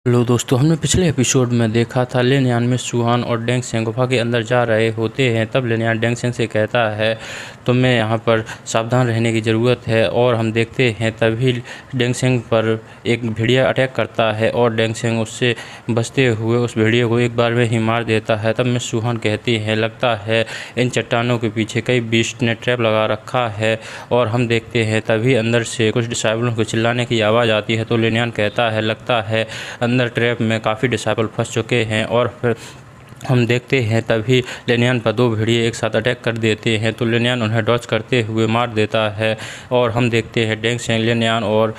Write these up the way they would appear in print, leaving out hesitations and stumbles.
Hello दोस्तों, हमने पिछले एपिसोड में देखा था लिन यान में सुहान और डेंग सेंग गुफा के अंदर जा रहे होते हैं। तब लिन यान डेंग सेंग से कहता है तुम्हें यहाँ पर सावधान रहने की ज़रूरत है। और हम देखते हैं तभी डेंग सेंग पर एक भेड़िया अटैक करता है और डेंग सेंग उससे बचते हुए उस भेड़िया को एक बार में ही मार देता है। तब में सुहान कहती है लगता है इन चट्टानों के पीछे कई बीस्ट ने ट्रैप लगा रखा है। और हम देखते हैं तभी अंदर से कुछ डिसाइबलों को चिल्लाने की आवाज़ आती है। तो लिन यान कहता है लगता है अंदर ट्रैप में काफ़ी डिसाइबल फंस चुके हैं। और फिर हम देखते हैं तभी लिन यान पर दो भेड़िए एक साथ अटैक कर देते हैं। तो लिन यान उन्हें डॉज करते हुए मार देता है। और हम देखते हैं डेंग सेंग, लिन यान और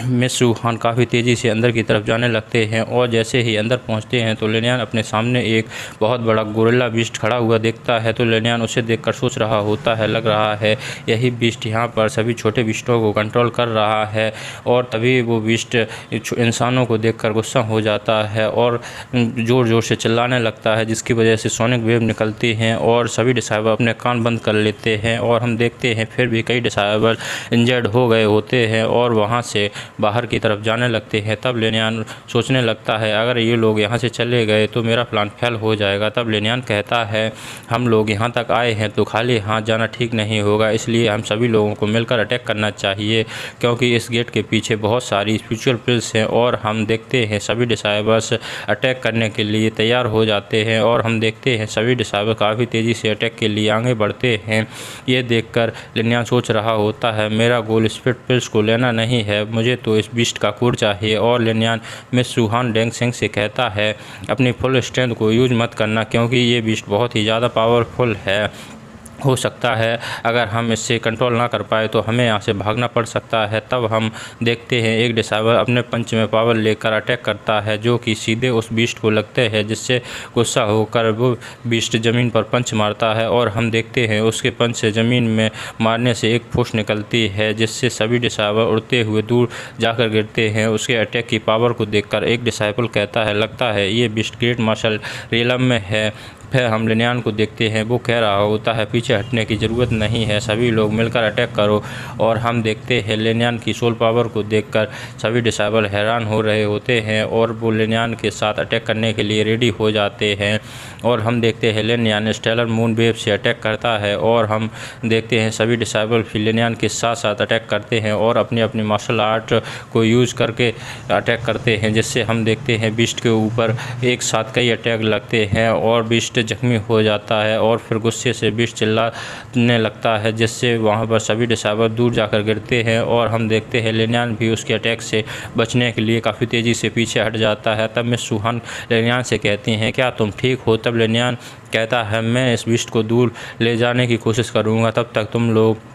मिस सुहान काफ़ी तेज़ी से अंदर की तरफ जाने लगते हैं। और जैसे ही अंदर पहुंचते हैं तो लिन यान अपने सामने एक बहुत बड़ा गोरिल्ला बीस्ट खड़ा हुआ देखता है। तो लिन यान उसे देखकर सोच रहा होता है लग रहा है यही बीस्ट यहाँ पर सभी छोटे बीस्टों को कंट्रोल कर रहा है। और तभी वो बीस्ट इंसानों को देखकर गुस्सा हो जाता है और ज़ोर ज़ोर से चिल्लाने लगता है, जिसकी वजह से सोनिक वेव निकलती हैं और सभी डिसाइबल अपने कान बंद कर लेते हैं। और हम देखते हैं फिर भी कई डिसाइबल इंजर्ड हो गए होते हैं और वहाँ से बाहर की तरफ जाने लगते हैं। तब लिन यान सोचने लगता है अगर ये लोग यहाँ से चले गए तो मेरा प्लान फेल हो जाएगा। तब लिन यान कहता है हम लोग यहाँ तक आए हैं तो खाली हाथ जाना ठीक नहीं होगा, इसलिए हम सभी लोगों को मिलकर अटैक करना चाहिए, क्योंकि इस गेट के पीछे बहुत सारी स्पिरिचुअल पिल्स हैं। और हम देखते हैं सभी डिसाइबल्स अटैक करने के लिए तैयार हो जाते हैं। और हम देखते हैं सभी डिसाइबल काफ़ी तेज़ी से अटैक के लिए आगे बढ़ते हैं। ये देखकर लिन यान सोच रहा होता है मेरा गोल स्पिरिट पिल्स को लेना नहीं है, मुझे तो इस बीस्ट का कोर चाहिए। और लिन यान मिस सुहान डेंग सेंग से कहता है अपनी फुल स्ट्रेंथ को यूज मत करना, क्योंकि ये बीस्ट बहुत ही ज़्यादा पावरफुल है। हो सकता है अगर हम इससे कंट्रोल ना कर पाए तो हमें यहाँ से भागना पड़ सकता है। तब हम देखते हैं एक डिसाइबल अपने पंच में पावर लेकर अटैक करता है जो कि सीधे उस बीस्ट को लगते हैं, जिससे गुस्सा होकर वो बीस्ट ज़मीन पर पंच मारता है। और हम देखते हैं उसके पंच से ज़मीन में मारने से एक फुस निकलती है, जिससे सभी डिसाइबल उड़ते हुए दूर जाकर गिरते हैं। उसके अटैक की पावर को देखकर एक डिसाइबल कहता है लगता है ये बीस्ट ग्रेट मार्शल रियलम में है। फिर हम लिन यान को देखते हैं वो कह रहा होता है पीछे हटने की ज़रूरत नहीं है, सभी लोग मिलकर अटैक करो। और हम देखते हैं लिन यान की सोल पावर को देखकर सभी डिसाइबल हैरान हो रहे होते हैं और वो लिन यान के साथ अटैक करने के लिए रेडी हो जाते हैं। और हम देखते हैं लिन यान स्टेलर मून वेव से अटैक करता है। और हम देखते हैं सभी डिसाइबल फिर लिन यान के साथ साथ अटैक करते हैं और अपनी अपनी मार्शल आर्ट को यूज़ करके अटैक करते हैं, जिससे हम देखते हैं बीस्ट के ऊपर एक साथ कई अटैक लगते हैं और बीस्ट जख्मी हो जाता है। और फिर गुस्से से बीस्ट चिल्लाने लगता है, जिससे वहाँ पर सभी डिसाइबल दूर जाकर गिरते हैं। और हम देखते हैं लिन यान भी उसके अटैक से बचने के लिए काफ़ी तेज़ी से पीछे हट जाता है। तब मिस सुहान लिन यान से कहती हैं क्या तुम ठीक हो? तब लिन यान कहता है मैं इस बीस्ट को दूर ले जाने की कोशिश करूँगा, तब तक तुम लोग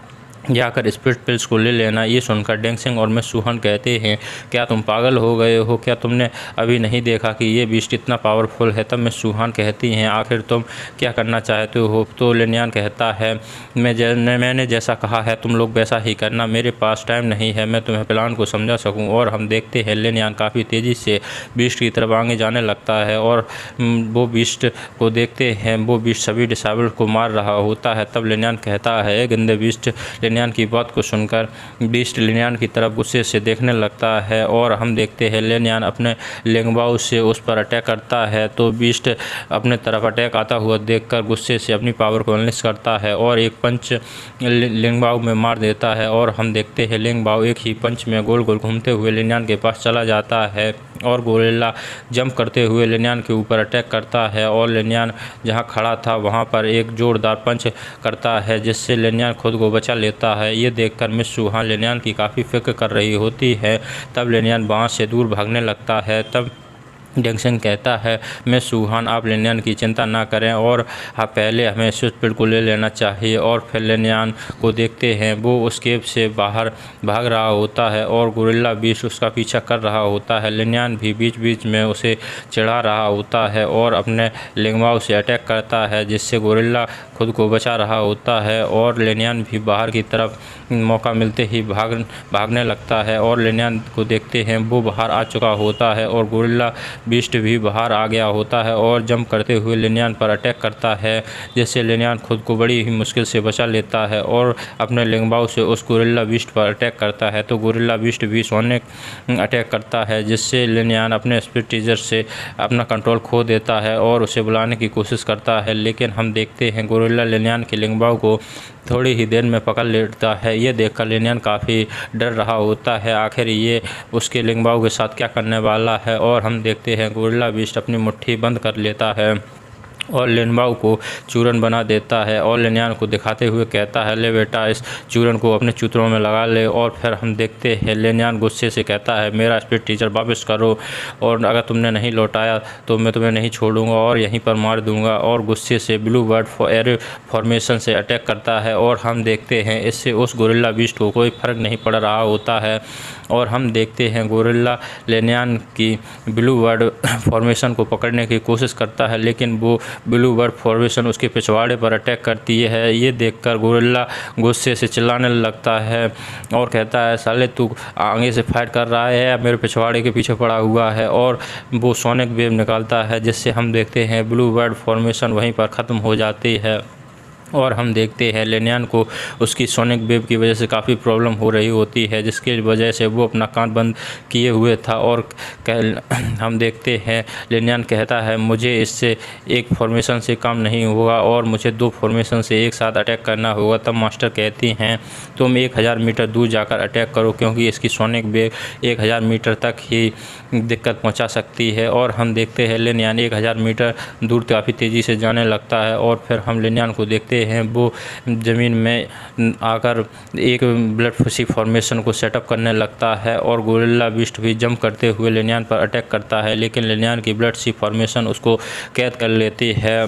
जाकर स्पिरिट पिल्स को ले लेना। ये सुनकर डेंग सेंग और मिस सुहान कहते हैं क्या तुम पागल हो गए हो? क्या तुमने अभी नहीं देखा कि ये बीस्ट इतना पावरफुल है? तब मिस सुहान कहती हैं आखिर तुम क्या करना चाहते हो? तो लिन यान कहता है मैंने जैसा कहा है तुम लोग वैसा ही करना, मेरे पास टाइम नहीं है मैं तुम्हें प्लान को समझा सकूँ। और हम देखते हैं लिन यान काफ़ी तेज़ी से बीस्ट की तरफ आगे जाने लगता है और वो बीस्ट को देखते हैं वो बीस्ट सभी डिसाइबल को मार रहा होता है। तब लिन यान कहता है गंदे बीस्ट। लिन यान की बात को सुनकर बीस्ट लिन यान की तरफ गुस्से से देखने लगता है। और हम देखते हैं लिन यान अपने लेंगबाऊ से उस पर अटैक करता है। तो बीस्ट अपने तरफ अटैक आता हुआ देखकर गुस्से से अपनी पावर को अनलिश करता है और एक पंच लेंगबाऊ में मार देता है। और हम देखते हैं लेंगबाऊ एक ही पंच में गोल गोल घूमते हुए लिन यान के पास चला जाता है और गोरिल्ला जंप करते हुए लिन यान के ऊपर अटैक करता है। और लिन यान जहाँ खड़ा था वहाँ पर एक जोरदार पंच करता है, जिससे लिन यान खुद को बचा लेता है। ये देखकर मिस सुहान लिन यान की काफ़ी फिक्र कर रही होती है। तब लिन यान वहाँ से दूर भागने लगता है। तब डेंग सेंग कहता है मिस सुहान आप लिन यान की चिंता ना करें और पहले हमें स्विच पिल को ले लेना चाहिए। और फिर लिन यान को देखते हैं वो उस केव से बाहर भाग रहा होता है और गोरिल्ला बीस्ट उसका पीछा कर रहा होता है। लिन यान भी बीच बीच में उसे चिढ़ा रहा होता है और अपने लेंगमाओ से अटैक करता है, जिससे गोरिल्ला खुद को बचा रहा होता है। और लिन यान भी बाहर की तरफ मौका मिलते ही भागने लगता है और लिन यान को देखते हैं वो बाहर आ चुका होता है और गोरिल्ला बीस्ट भी बाहर आ गया होता है और जंप करते हुए लिनियान पर अटैक करता है, जिससे लिनियान खुद को बड़ी ही मुश्किल से बचा लेता है और अपने लिंगबाऊ से उस गोरिल्ला बीस्ट पर अटैक करता है। तो गोरिल्ला बीस्ट भी सोनिक अटैक करता है, जिससे लिनियान अपने स्पीड टीजर से अपना कंट्रोल खो देता है और उसे बुलाने की कोशिश करता है। लेकिन हम देखते हैं गोरिल्ला लिनियान के लिंगबाऊ को थोड़ी ही देर में पकड़ लेता है। ये देखकर लिनियान काफ़ी डर रहा होता है, आखिर ये उसके लिंगबाऊ के साथ क्या करने वाला है। और हम देखते हैं गोरिल्ला बीस्ट अपनी मुट्ठी बंद कर लेता है और लिनबाऊ को चूरन बना देता है और लिनियान को दिखाते हुए कहता है, ले बेटा इस चूरन को अपने चूतरों में लगा ले। और फिर हम देखते हैं लिनियान गुस्से से कहता है, मेरा स्पीड टीजर वापस करो और अगर तुमने नहीं लौटाया तो मैं तुम्हें नहीं छोड़ूंगा और यहीं पर मार दूंगा। और गुस्से से ब्लू बर्ड एरो फॉर्मेशन से अटैक करता है और हम देखते हैं इससे उस गोरिल्ला बीस्ट को कोई फ़र्क नहीं पड़ रहा होता है। और हम देखते हैं गोरिल्ला लिनियान की ब्लू बर्ड फॉर्मेशन को पकड़ने की कोशिश करता है, लेकिन वो ब्लू बर्ड फॉर्मेशन उसके पिछवाड़े पर अटैक करती है। ये देखकर गोरिल्ला गुस्से से चिल्लाने लगता है और कहता है, साले तू आगे से फाइट कर रहा है या मेरे पिछवाड़े के पीछे पड़ा हुआ है। और वो सोनिक वेव निकालता है, जिससे हम देखते हैं ब्लू बर्ड फॉर्मेशन वहीं पर ख़त्म हो जाती है। और हम देखते हैं लिनियान को उसकी सोनिक वेव की वजह से काफ़ी प्रॉब्लम हो रही होती है, जिसकी वजह से वो अपना कान बंद किए हुए था। और हम देखते हैं लिनियान कहता है, मुझे इससे एक फॉर्मेशन से काम नहीं होगा और मुझे 2 फॉर्मेशन से एक साथ अटैक करना होगा। तब मास्टर कहती हैं, तुम 1000 मीटर दूर जाकर अटैक करो, क्योंकि इसकी सोनिक वेव 1000 मीटर तक ही दिक्कत पहुंचा सकती है। और हम देखते हैं लिनियान 1000 मीटर दूर काफ़ी तेज़ी से जाने लगता है और फिर हम लिनियान को देखते हैं वो ज़मीन में आकर एक ब्लड फिशी फॉर्मेशन को सेटअप करने लगता है और गोरिल्ला बीस्ट भी जंप करते हुए लिनियान पर अटैक करता है, लेकिन लिनियान की ब्लड सी फॉर्मेशन उसको कैद कर लेती है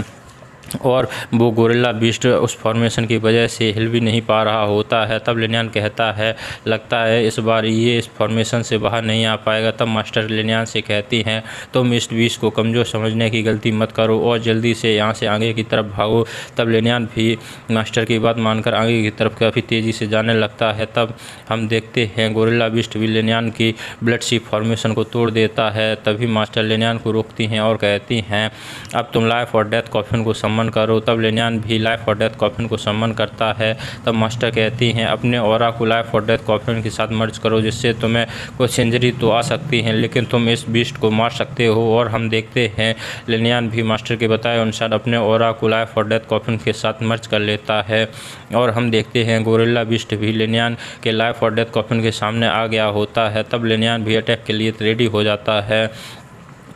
और वो गोरिल्ला बीस्ट उस फॉर्मेशन की वजह से हिल भी नहीं पा रहा होता है। तब लिनियान कहता है, लगता है इस बार ये इस फॉर्मेशन से बाहर नहीं आ पाएगा। तब मास्टर लिनियान से कहती हैं, तुम इस बीस्ट को कमज़ोर समझने की गलती मत करो और जल्दी से यहाँ से आगे की तरफ भागो। तब लिनियान भी मास्टर की बात मानकर आगे की तरफ काफ़ी तेज़ी से जाने लगता है। तब हम देखते हैं गोरिल्ला बीस्ट भी लिनियान की ब्लड सी फॉर्मेशन को तोड़ देता है। तभी मास्टर लिनियान को रोकती हैं और कहती हैं, अब तुम लाइफ और डेथ कॉफिन को सम्मन करो। तब लिनियान भी लाइफ और डेथ कॉफिन को सम्मन करता है। तब मास्टर कहती हैं, अपने ऑरा को लाइफ और डेथ कॉफिन के साथ मर्ज करो, जिससे तुम्हें कुछ इंजरी तो आ सकती है लेकिन तुम इस बीस्ट को मार सकते हो। और हम देखते हैं लिनियान भी मास्टर के बताए अनुसार अपने ऑरा को लाइफ और डेथ कॉफिन के साथ मर्ज कर लेता है। और हम देखते हैं गोरिल्ला बीस्ट भी लिनियान के लाइफ और डेथ कॉफिन के सामने आ गया होता है। तब लिनियान भी अटैक के लिए रेडी हो जाता है।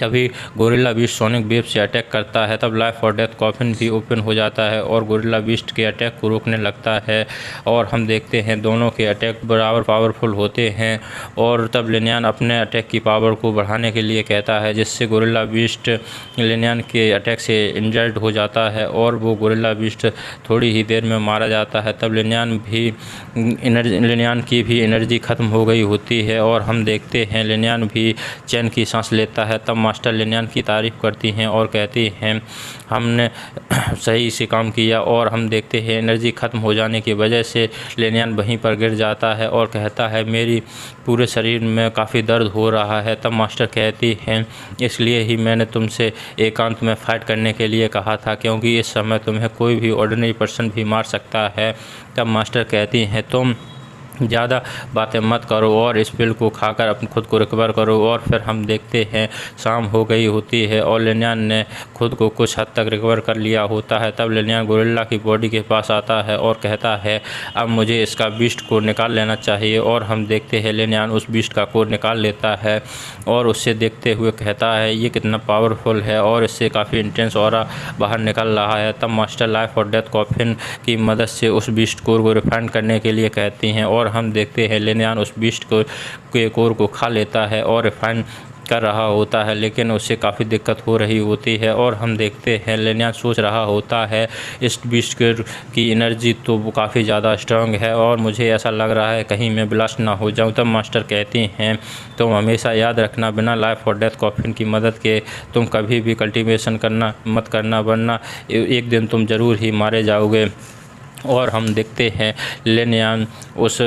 तभी गोरिल्ला बीस्ट सोनिक वेव से अटैक करता है। तब लाइफ और डेथ कॉफिन भी ओपन हो जाता है और गोरिल्ला बीस्ट के अटैक को रोकने लगता है। और हम देखते हैं दोनों के अटैक बराबर पावरफुल होते हैं। और तब लिनियान अपने अटैक की पावर को बढ़ाने के लिए कहता है, जिससे गोरिल्ला बीस्ट लिनियान के अटैक से इंजर्ड हो जाता है और वो गोरिल्ला बीस्ट थोड़ी ही देर में मारा जाता है। तब लिनियान की भी एनर्जी ख़त्म हो गई होती है और हम देखते हैं लिनियान भी चैन की सांस लेता है। तब मास्टर लिनियान की तारीफ़ करती हैं और कहती हैं, हमने सही से काम किया। और हम देखते हैं एनर्जी ख़त्म हो जाने की वजह से लिनियान वहीं पर गिर जाता है और कहता है, मेरी पूरे शरीर में काफ़ी दर्द हो रहा है। तब मास्टर कहती हैं, इसलिए ही मैंने तुमसे एकांत में फ़ाइट करने के लिए कहा था, क्योंकि इस समय तुम्हें कोई भी ऑर्डिनरी पर्सन भी मार सकता है। तब मास्टर कहती हैं, तुम ज़्यादा बातें मत करो और इस पिल को खाकर अपने खुद को रिकवर करो। और फिर हम देखते हैं शाम हो गई होती है और लिनियान ने खुद को कुछ हद तक रिकवर कर लिया होता है। तब लिनियान गोरिल्ला की बॉडी के पास आता है और कहता है, अब मुझे इसका बीस्ट कोड निकाल लेना चाहिए। और हम देखते हैं लिनियान उस बीस्ट का कोड निकाल लेता है और उससे देखते हुए कहता है, ये कितना पावरफुल है और इससे काफ़ी इंटेंस ऑरा बाहर निकल रहा है। तब मास्टर लाइफ और डेथ कॉफिन की मदद से उस बीस्ट कोर को रिफाइन करने के लिए कहती हैं और हम देखते हैं लिनियान उस बीस्ट के कोर को खा लेता है और रिफाइन कर रहा होता है, लेकिन उससे काफ़ी दिक्कत हो रही होती है। और हम देखते हैं लिनियान सोच रहा होता है, इस बीस्ट की एनर्जी तो वो काफ़ी ज़्यादा स्ट्रांग है और मुझे ऐसा लग रहा है कहीं मैं ब्लास्ट ना हो जाऊं। तब मास्टर कहती हैं, तुम हमेशा याद रखना, बिना लाइफ और डेथ कॉफिन की मदद के तुम कभी भी कल्टीवेशन मत करना, वरना एक दिन तुम ज़रूर ही मारे जाओगे। और हम देखते हैं लिनियान उस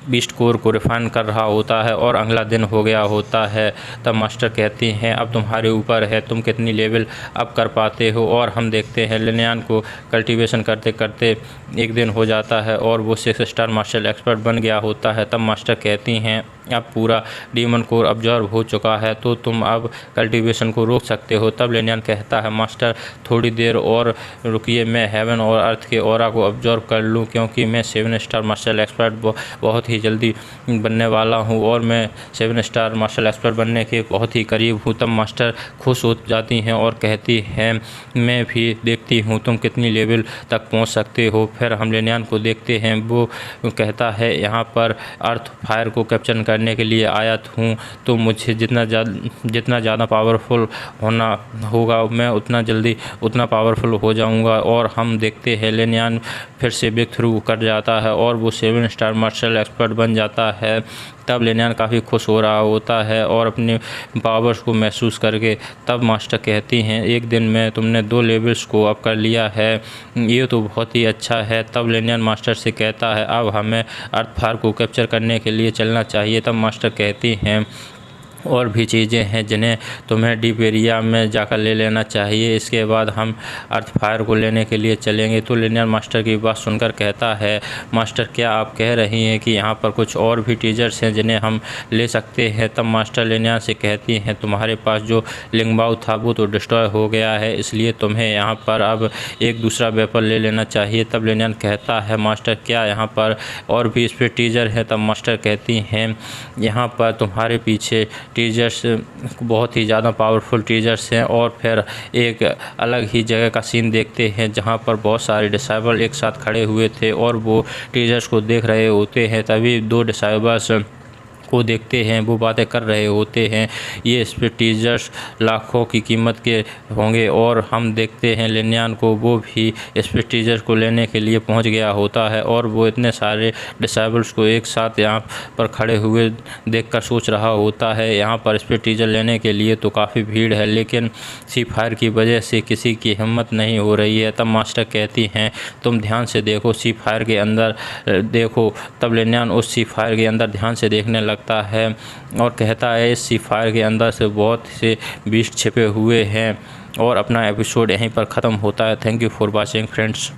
बीस्ट कोर को रिफाइन कर रहा होता है और अगला दिन हो गया होता है। तब मास्टर कहती हैं अब तुम्हारे ऊपर है, तुम कितनी लेवल अप कर पाते हो। और हम देखते हैं लिनयान को कल्टीवेशन करते करते एक दिन हो जाता है और वो 6 स्टार मार्शल एक्सपर्ट बन गया होता है। तब मास्टर कहती हैं अब पूरा डीमन कोर अब्जॉर्ब हो चुका है तो तुम अब कल्टीवेशन को रोक सकते हो। तब लिनयान कहता है मास्टर थोड़ी देर और रुकिए, मैं हेवन और अर्थ के ऑरा को अब्जॉर्ब कर लूँ, क्योंकि मैं 7 स्टार मार्शल एक्सपर्ट बहुत ही जल्दी बनने वाला हूँ और मैं 7 स्टार मार्शल एक्सपर्ट बनने के बहुत ही करीब हूँ। तब मास्टर खुश हो जाती हैं और कहती हैं मैं भी देखती हूँ तुम कितनी लेवल तक पहुँच सकते हो। फिर हम लिनयान को देखते हैं, वो कहता है यहाँ पर अर्थ फायर को कैप्चर करने के लिए आया हूँ, तो मुझे जितना ज़्यादा पावरफुल होना होगा मैं उतना पावरफुल हो जाऊँगा। और हम देखते हैं लिनयान फिर से ब्रेक थ्रू कर जाता है और वो 7 स्टार मार्शल एक्सपर्ट बन जाता है। तब लिनयान काफ़ी खुश हो रहा होता है और अपने पावर्स को महसूस करके तब मास्टर कहती हैं एक दिन में तुमने 2 लेवल्स को अप कर लिया है, ये तो बहुत ही अच्छा है। तब लिनयान मास्टर से कहता है अब हमें अर्थ फायर को कैप्चर करने के लिए चलना चाहिए। तब मास्टर कहती हैं और भी चीज़ें हैं जिन्हें तुम्हें डीप एरिया में जाकर ले लेना चाहिए, इसके बाद हम अर्थ फायर को लेने के लिए चलेंगे। तो लिनयान मास्टर की बात सुनकर कहता है मास्टर क्या आप कह रही हैं कि यहाँ पर कुछ और भी टीजर्स हैं जिन्हें हम ले सकते हैं। तब मास्टर लिनयान से कहती हैं तुम्हारे पास जो लिंगबाओ था वो तो डिस्ट्रॉय हो गया है, इसलिए तुम्हें यहाँ पर अब एक दूसरा वेपन ले लेना चाहिए। तब लिनयान कहता है मास्टर क्या यहाँ पर और भी इस पर टीजर है। तब मास्टर कहती हैं यहाँ पर तुम्हारे पीछे टीजर्स बहुत ही ज़्यादा पावरफुल टीजर्स हैं। और फिर एक अलग ही जगह का सीन देखते हैं जहां पर बहुत सारे डिसाइबल एक साथ खड़े हुए थे और वो टीजर्स को देख रहे होते हैं। तभी 2 डिसाइबल्स को देखते हैं, वो बातें कर रहे होते हैं, ये स्पिरिट टीजर्स लाखों की कीमत के होंगे। और हम देखते हैं लिनयान को, वो भी स्पिरिट टीजर्स को लेने के लिए पहुंच गया होता है और वो इतने सारे डिसेबल्स को एक साथ यहाँ पर खड़े हुए देखकर सोच रहा होता है यहाँ पर स्पिरिट टीजर लेने के लिए तो काफ़ी भीड़ है, लेकिन सी फायर की वजह से किसी की हिम्मत नहीं हो रही है। तब मास्टर कहती हैं तुम ध्यान से देखो, सी फायर के अंदर देखो। तब लिनयान उस सी फायर के अंदर ध्यान से देखने लगता है और कहता है इस सी फायर के अंदर से बहुत से बीस्ट छिपे हुए हैं। और अपना एपिसोड यहीं पर ख़त्म होता है। Thank you for watching friends.